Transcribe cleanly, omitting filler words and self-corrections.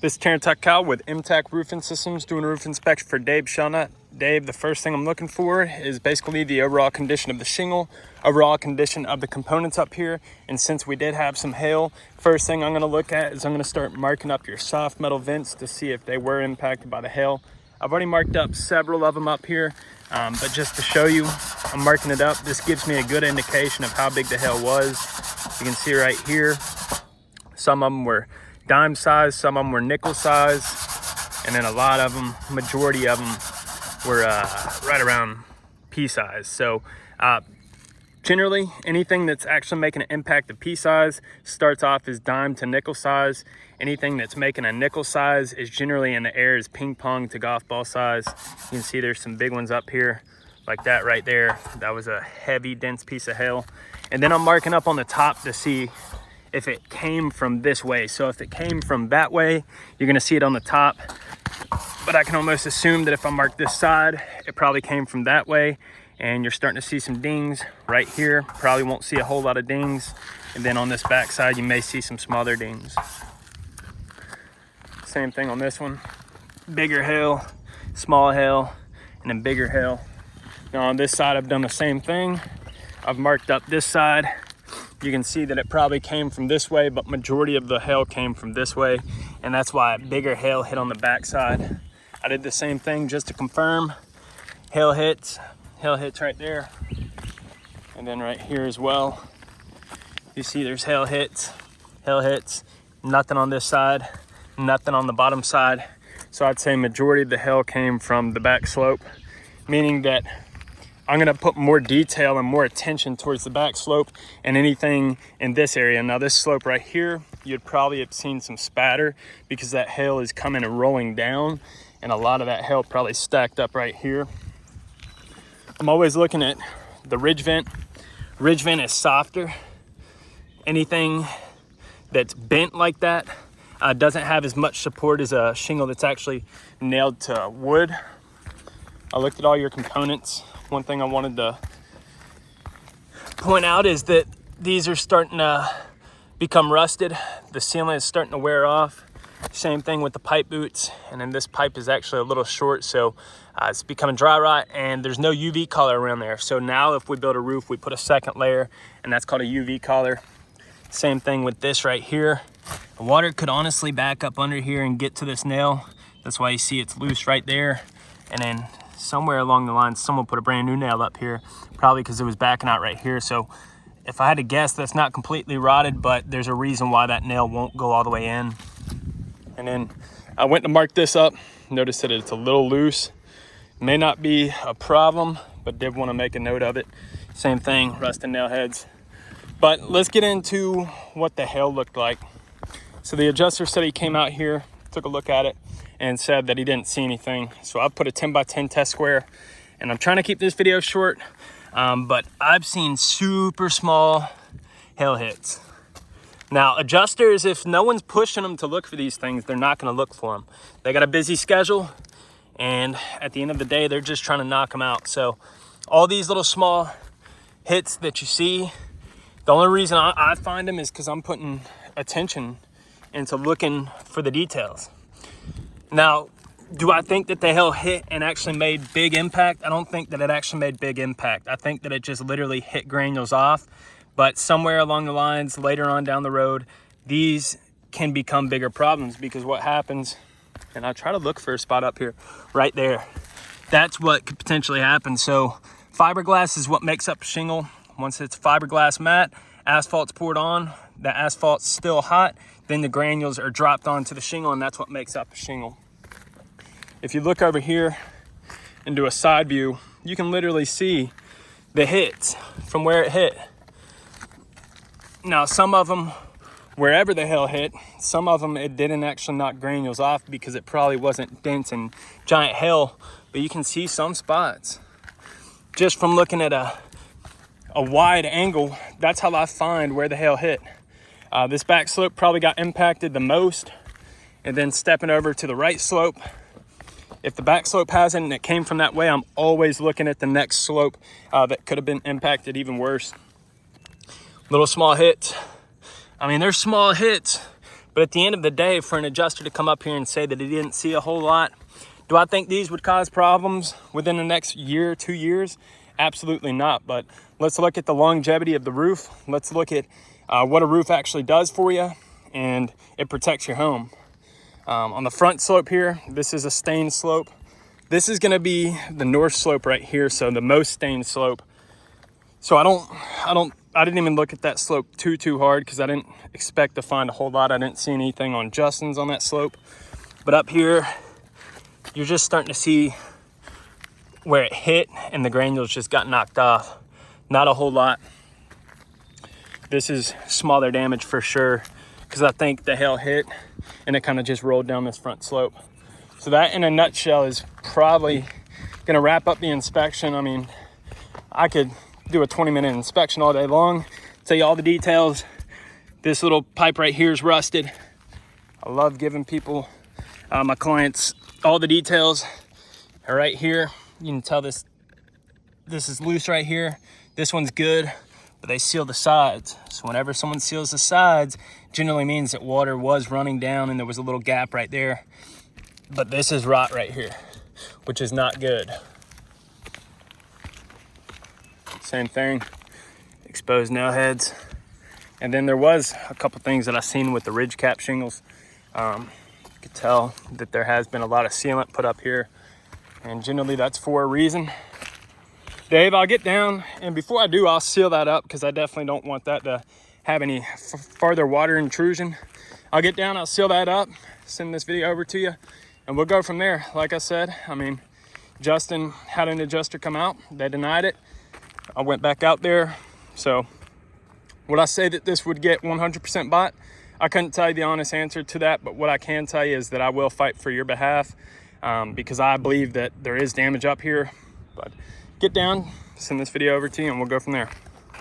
This is Terrence Cal with MTAC Roofing Systems doing a roof inspection for Dave Shelnutt. Dave, the first thing I'm looking for is basically the overall condition of the shingle, overall condition of the components up here. And since we did have some hail, first thing I'm going to look at is I'm going to start marking up your soft metal vents to see if they were impacted by the hail. I've already marked up several of them up here, but just to show you, I'm marking it up. This gives me a good indication of how big the hail was. You can see right here, some of them were dime size, some of them were nickel size, and then a lot of them, majority of them were right around pea size. So generally anything that's actually making an impact of pea size starts off as dime to nickel size. Anything that's making a nickel size is generally in the air as ping pong to golf ball size. You can see there's some big ones up here like that right there. That was a heavy dense piece of hail. And then I'm marking up on the top to see if it came from this way. So if it came from that way, you're gonna see it on the top. But I can almost assume that if I mark this side, it probably came from that way. And you're starting to see some dings right here. Probably won't see a whole lot of dings. And then on this back side, you may see some smaller dings. Same thing on this one. Bigger hail, small hail, and then bigger hail. Now on this side, I've done the same thing. I've marked up this side. You can see that it probably came from this way, but majority of the hail came from this way. And that's why bigger hail hit on the back side. I did the same thing just to confirm. Hail hits right there. And then right here as well. You see there's hail hits, nothing on this side, nothing on the bottom side. So I'd say majority of the hail came from the back slope, meaning that I'm gonna put more detail and more attention towards the back slope and anything in this area. Now this slope right here, you'd probably have seen some spatter because that hail is coming and rolling down, and a lot of that hail probably stacked up right here. I'm always looking at the ridge vent. Ridge vent is softer. Anything that's bent like that doesn't have as much support as a shingle that's actually nailed to wood. I looked at all your components. One thing I wanted to point out is that these are starting to become rusted. The sealant is starting to wear off. Same thing with the pipe boots. And then this pipe is actually a little short, so it's becoming dry rot, and there's no UV collar around there. So now if we build a roof, we put a second layer, and that's called a UV collar. Same thing with this right here. The water could honestly back up under here and get to this nail. That's why you see it's loose right there. And then somewhere along the line, someone put a brand new nail up here, probably because it was backing out right here. So if I had to guess, that's not completely rotted, but there's a reason why that nail won't go all the way in. And then I went to mark this up, noticed that it's a little loose. May not be a problem, but did want to make a note of it. Same thing, rusted nail heads. But let's get into what the hail looked like. So the adjuster said he came out here, took a look at it, and said that he didn't see anything. So I put a 10 by 10 test square, and I'm trying to keep this video short, but I've seen super small hail hits. Now adjusters, if no one's pushing them to look for these things, they're not gonna look for them. They got a busy schedule, and at the end of the day, they're just trying to knock them out. So all these little small hits that you see, the only reason I find them is because I'm putting attention into looking for the details. Now, do I think that the hail hit and actually made big impact? I don't think that it actually made big impact. I think that it just literally hit granules off. But somewhere along the lines, later on down the road, these can become bigger problems, because what happens, and I try to look for a spot up here, right there. That's what could potentially happen. So fiberglass is what makes up a shingle. Once it's fiberglass mat, asphalt's poured on, the asphalt's still hot, then the granules are dropped onto the shingle, and that's what makes up a shingle. If you look over here and do a side view, you can literally see the hits from where it hit. Now, some of them, wherever the hail hit, some of them it didn't actually knock granules off because it probably wasn't dense and giant hail, but you can see some spots. Just from looking at a wide angle, that's how I find where the hail hit. This back slope probably got impacted the most, and then stepping over to the right slope. If the back slope hasn't and it came from that way, I'm always looking at the next slope that could have been impacted even worse. Little small hits. I mean, there's small hits, But at the end of the day, for an adjuster to come up here and say that he didn't see a whole lot, do I think these would cause problems within the next year, 2 years? Absolutely not. But let's look at the longevity of the roof. Let's look at what a roof actually does for you, and it protects your home. On the front slope here, this is a stained slope. This is gonna be the north slope right here, so the most stained slope. So I didn't even look at that slope too hard because I didn't expect to find a whole lot. I didn't see anything on Justin's on that slope. But up here, you're just starting to see where it hit and the granules just got knocked off. Not a whole lot. This is smaller damage for sure, because I think the hail hit and it kind of just rolled down this front slope. So that in a nutshell is probably gonna wrap up the inspection. I mean, I could do a 20-minute inspection all day long, tell you all the details. This little pipe right here is rusted. I love giving people, my clients, all the details. Right here, you can tell this is loose right here. This one's good, but they seal the sides. So whenever someone seals the sides, generally means that water was running down and there was a little gap right there. But this is rot right here, which is not good. Same thing, exposed nail heads. And then there was a couple things that I seen with the ridge cap shingles. You could tell that there has been a lot of sealant put up here, and generally that's for a reason. Dave, I'll get down, and before I do, I'll seal that up because I definitely don't want that to have any further water intrusion. I'll get down, I'll seal that up, send this video over to you, and we'll go from there. Like I said, I mean, Justin had an adjuster come out, they denied it. I went back out there. So would I say that this would get 100% bought? I couldn't tell you the honest answer to that, but what I can tell you is that I will fight for your behalf, because I believe that there is damage up here. But get down, send this video over to you, and we'll go from there.